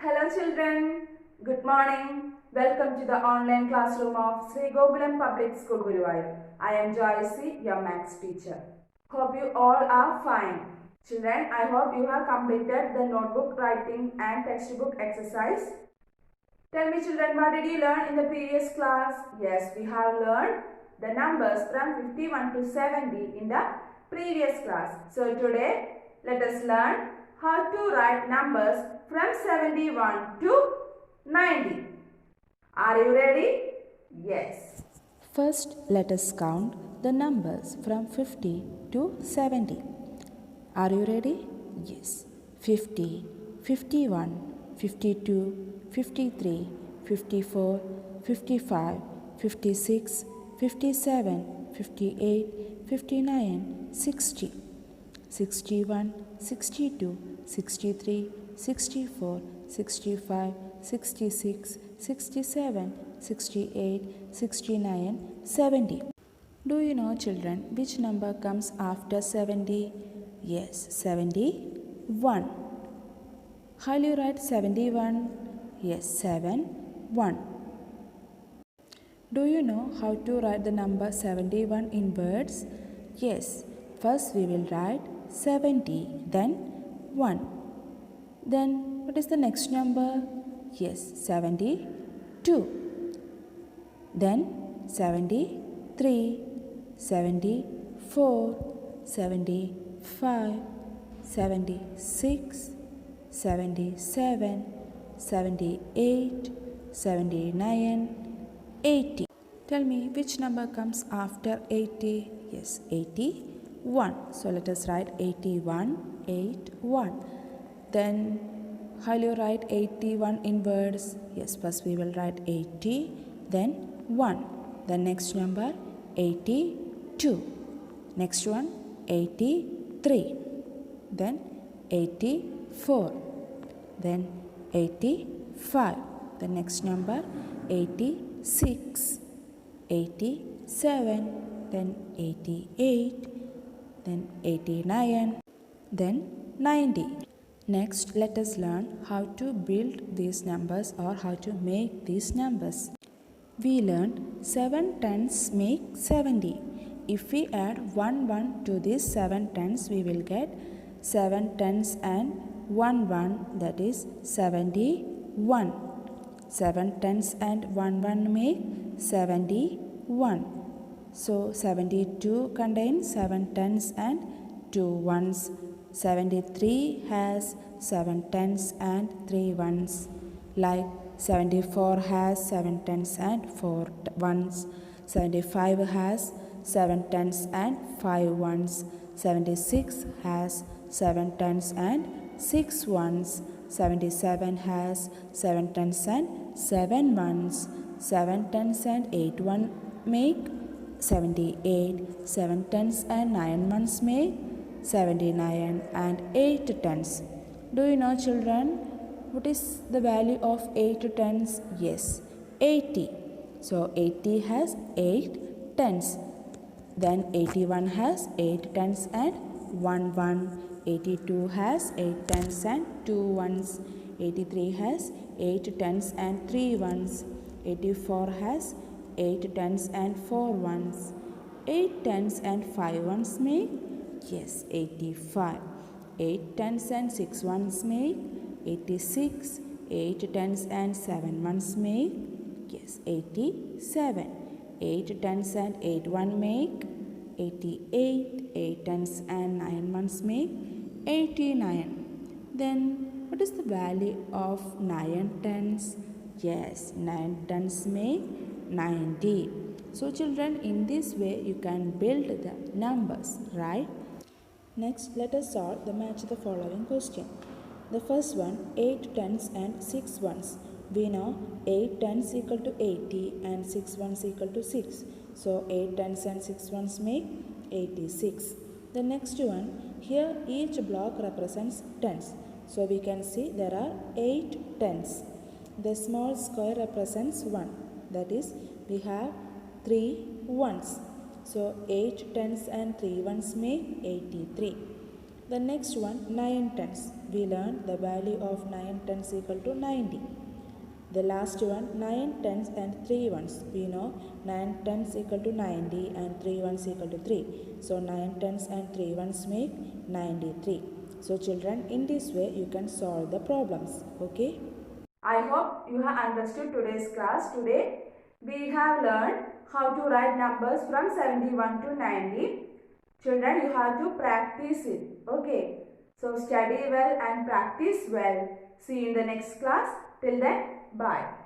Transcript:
Hello children, good morning. Welcome to the online classroom of Sri Gokulam Public School Guruvayur. I am Joyce, your maths teacher. Hope you all are fine. Children, I hope you have completed the notebook writing and textbook exercise. Tell me children, what did you learn in the previous class? Yes, we have learned the numbers from 51 to 70 in the previous class. So today, let us learn how to write numbers from 71 to 90. Are you ready? Yes. First, let us count the numbers from 50 to 70. Are you ready? Yes. 50, 51, 52, 53, 54, 55, 56, 57, 58, 59, 60, 61, 62, 63, 64, 65, 66, 67, 68, 69, 70. Do you know children which number comes after 70? Yes, 71. How will you write 71? Yes, 7, 1. Do you know how to write the number 71 in words? Yes, first we will write 70, then 1. Then what is the next number? Yes, 72. Then 73, 74, 75, 76, 77, 78, 79, 80. Tell me which number comes after 80? Yes, 81. So let us write 81, 81. Then how will you write 81 in words? Yes, first we will write 80, then 1. The next number 82. Next one 83. Then 84. Then 85. The next number 86. 87. Then 88. Then 89. Then 90. Next, let us learn how to build these numbers or how to make these numbers. We learned 7 tens make 70. If we add 1 to these 7 tens, we will get 7 tens and 1 that is 71. 7 tens and 1 make 71. So 72 contains 7 tens and 2 ones. 73 has 7 tens and 3 ones. Like 74 has 7 tens and 4 ones. 75 has 7 tens and 5 ones. 76 has 7 tens and 6 ones. 77 has 7 tens and 7 ones. 7 tens and 8 one make 78. 7 tens and 9 ones make 79 and 8 tens. Do you know children what is the value of 8 tens? Yes, 80. So 80 has 8 tens. Then 81 has 8 tens and 1. 82 has 8 tens and 2 ones. 83 has 8 tens and 3 ones. 84 has 8 tens and 4 ones. 8 tens and 5 ones make? Yes, 85. 8 tens and 6 ones make? 86. 8 tens and 7 ones make? Yes, 87. 8 tens and 8 one make? 88. 8 tens and 9 ones make? 89. Then what is the value of 9 tens? Yes, 9 tens make 90. So children, in this way you can build the numbers, right? Next, let us solve the match the following question. The first one, 8 tens and 6 ones. We know 8 tens equal to 80 and 6 ones equal to 6. So 8 tens and 6 ones make 86. The next one, here each block represents tens. So we can see there are 8 tens. The small square represents 1. That is, we have 3 ones. So 8 tens and 3 ones make 83. The next one, 9 tens. we learned the value of 9 tenths equal to 90. The last one, 9 tenths and 3 ones. We know 9 tenths equal to 90 and 3 ones equal to 3. So 9 tenths and 3 ones make 93. So children, in this way you can solve the problems. Okay? I hope you have understood today's class. Today we have learned how to write numbers from 71 to 90. Children, you have to practice it. Okay? So study well and practice well. See you in the next class. Till then, bye.